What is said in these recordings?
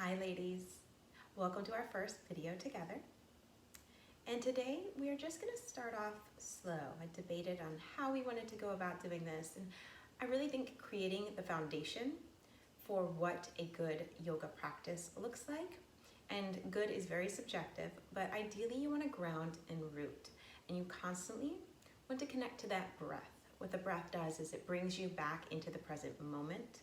Hi ladies, welcome to our first video together. And today we are just going to start off slow. I debated on how we wanted to go about doing this, and I really think creating the foundation for what a good yoga practice looks like. And good is very subjective, but ideally you want to ground and root, and you constantly want to connect to that breath. What the breath does is it brings you back into the present moment.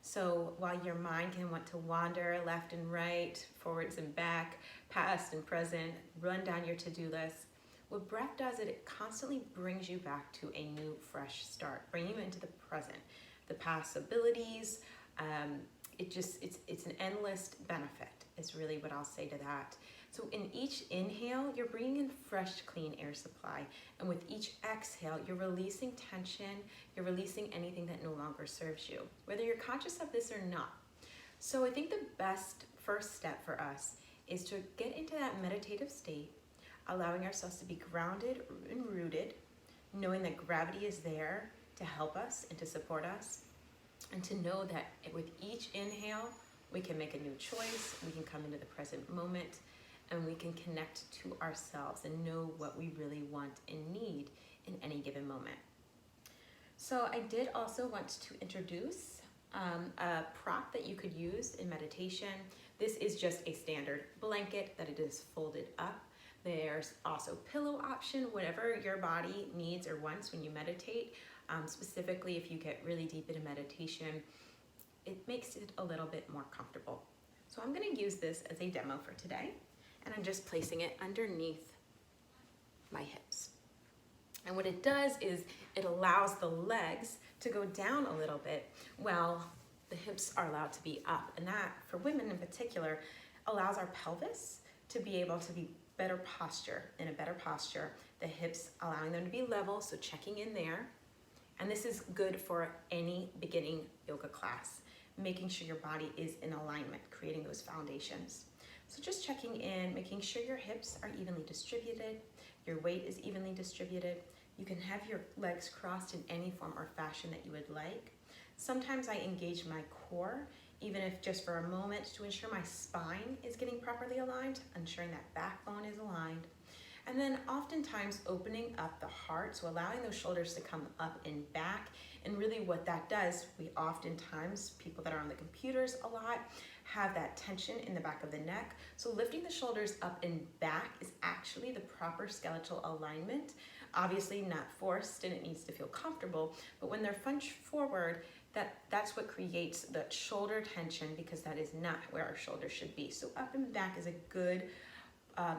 So while your mind can want to wander left and right, forwards and back, past and present, run down your to-do list, what breath does is it constantly brings you back to a new, fresh start, bringing you into the present. The possibilities, it's an endless benefit is really what I'll say to that. So in each inhale, you're bringing in fresh, clean air supply. And with each exhale, you're releasing tension, you're releasing anything that no longer serves you, whether you're conscious of this or not. So I think the best first step for us is to get into that meditative state, allowing ourselves to be grounded and rooted, knowing that gravity is there to help us and to support us, and to know that with each inhale, we can make a new choice, we can come into the present moment, and we can connect to ourselves and know what we really want and need in any given moment. So I did also want to introduce a prop that you could use in meditation. This is just a standard blanket that it is folded up. There's also pillow option, whatever your body needs or wants when you meditate. Specifically, if you get really deep into meditation, it makes it a little bit more comfortable. So I'm going to use this as a demo for today, and I'm just placing it underneath my hips. And what it does is it allows the legs to go down a little bit while the hips are allowed to be up. And that, for women in particular, allows our pelvis to be able to be in a better posture. The hips allowing them to be level, so checking in there. And this is good for any beginning yoga class, making sure your body is in alignment, creating those foundations. So just checking in, making sure your hips are evenly distributed, your weight is evenly distributed. You can have your legs crossed in any form or fashion that you would like. Sometimes I engage my core, even if just for a moment, to ensure my spine is getting properly aligned, ensuring that backbone is aligned. And then oftentimes opening up the heart, so allowing those shoulders to come up and back. And really what that does, we oftentimes, people that are on the computers a lot, have that tension in the back of the neck. So lifting the shoulders up and back is actually the proper skeletal alignment. Obviously not forced, and it needs to feel comfortable, but when they're hunched forward, that's what creates the shoulder tension, because that is not where our shoulders should be. So up and back is a good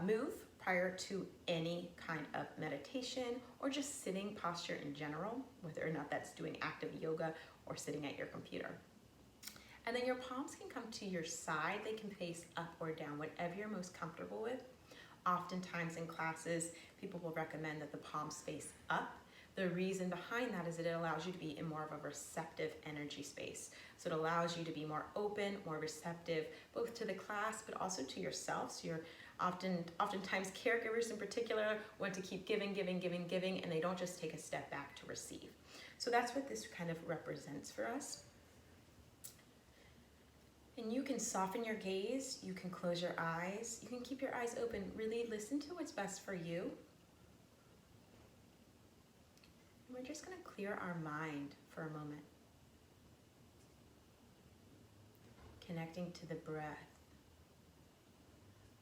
move prior to any kind of meditation or just sitting posture in general, whether or not that's doing active yoga or sitting at your computer. And then your palms can come to your side. They can face up or down, whatever you're most comfortable with. Oftentimes in classes, people will recommend that the palms face up. The reason behind that is that it allows you to be in more of a receptive energy space. So it allows you to be more open, more receptive, both to the class, but also to yourself. So you're oftentimes caregivers in particular want to keep giving, and they don't just take a step back to receive. So that's what this kind of represents for us. And you can soften your gaze, you can close your eyes, you can keep your eyes open, really listen to what's best for you. And we're just going to clear our mind for a moment. Connecting to the breath.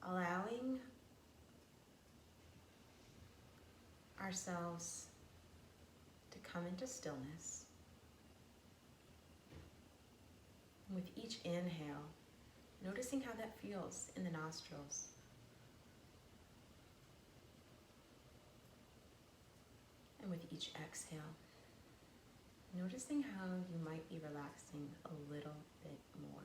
Allowing ourselves to come into stillness. And with each inhale, noticing how that feels in the nostrils. And with each exhale, noticing how you might be relaxing a little bit more.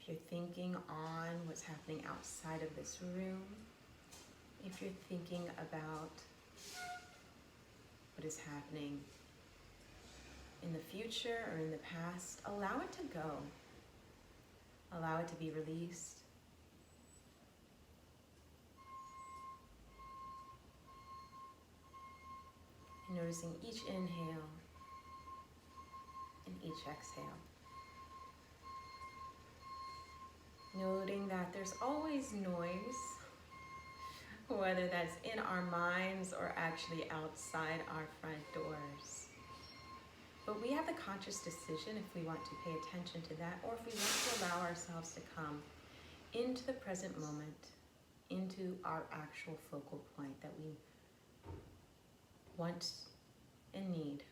If you're thinking on what's happening outside of this room, if you're thinking about what is happening in the future or in the past, allow it to go. Allow it to be released. Noticing each inhale and each exhale. Noting that there's always noise, whether that's in our minds or actually outside our front doors. But we have the conscious decision if we want to pay attention to that, or if we want to allow ourselves to come into the present moment, into our actual focal point that we want and need.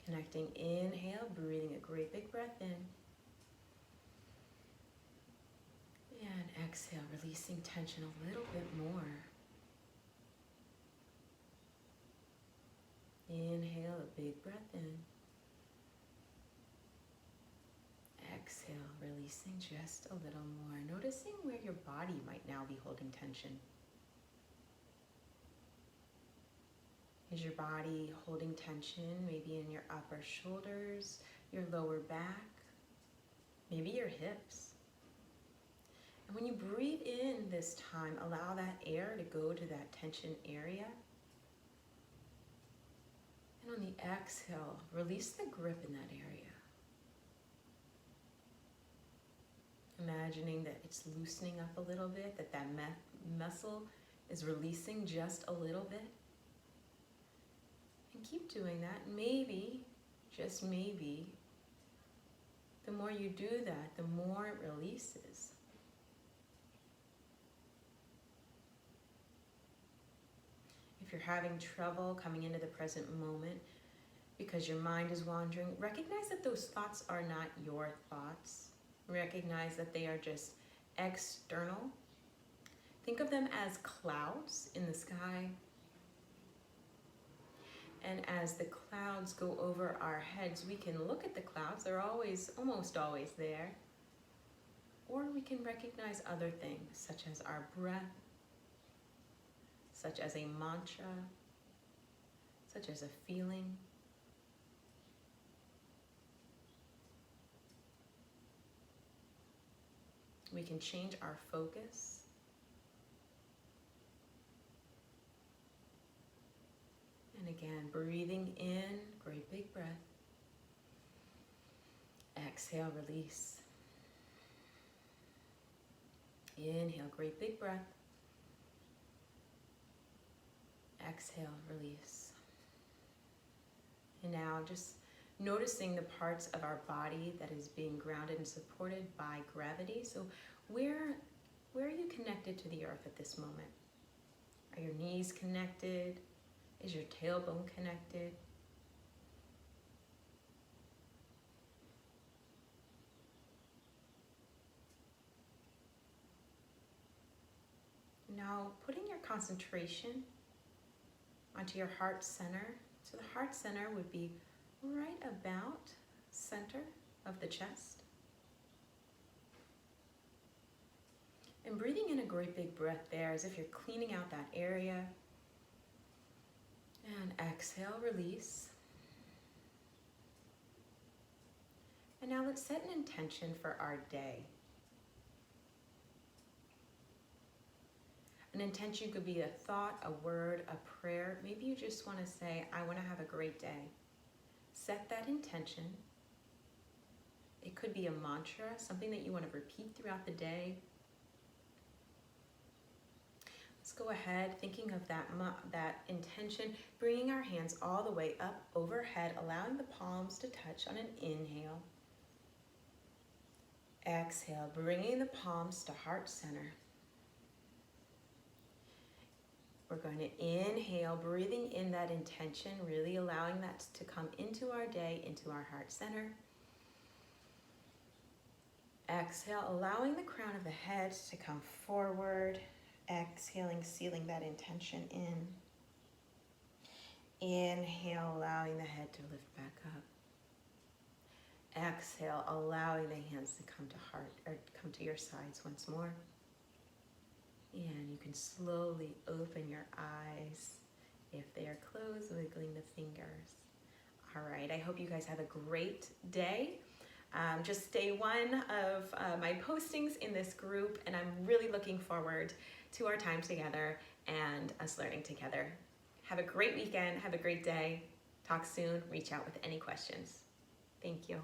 Connecting, inhale, breathing a great big breath in. And exhale, releasing tension a little bit more. Inhale, a big breath in. Exhale, releasing just a little more. Noticing where your body might now be holding tension. Is your body holding tension maybe in your upper shoulders, your lower back, maybe your hips? And when you breathe in this time, allow that air to go to that tension area. And on the exhale, release the grip in that area. Imagining that it's loosening up a little bit, that muscle is releasing just a little bit. And keep doing that. Maybe, just maybe, the more you do that, the more it releases. If you're having trouble coming into the present moment because your mind is wandering, recognize that those thoughts are not your thoughts. Recognize that they are just external. Think of them as clouds in the sky. And as the clouds go over our heads, we can look at the clouds. They're almost always there. Or we can recognize other things, such as our breath, such as a mantra, such as a feeling. We can change our focus. And again, breathing in, great big breath. Exhale, release. Inhale, great big breath. Exhale, release. And now just noticing the parts of our body that is being grounded and supported by gravity. So where are you connected to the earth at this moment? Are your knees connected? Is your tailbone connected? Now putting your concentration onto your heart center. So the heart center would be right about center of the chest. And breathing in a great big breath there as if you're cleaning out that area. And exhale, release. And now let's set an intention for our day. An intention could be a thought, a word, a prayer. Maybe you just want to say, I want to have a great day. Set that intention. It could be a mantra, something that you want to repeat throughout the day. Let's go ahead, thinking of that intention, bringing our hands all the way up overhead, allowing the palms to touch on an inhale. Exhale, bringing the palms to heart center. We're going to inhale, breathing in that intention, really allowing that to come into our day, into our heart center. Exhale, allowing the crown of the head to come forward. Exhaling, sealing that intention in. Inhale, allowing the head to lift back up. Exhale, allowing the hands to come to heart, or come to your sides once more. And you can slowly open your eyes. If they are closed, wiggling the fingers. All right, I hope you guys have a great day. Just day one of my postings in this group, and I'm really looking forward to our time together and us learning together. Have a great weekend. Have a great day. Talk soon. Reach out with any questions. Thank you.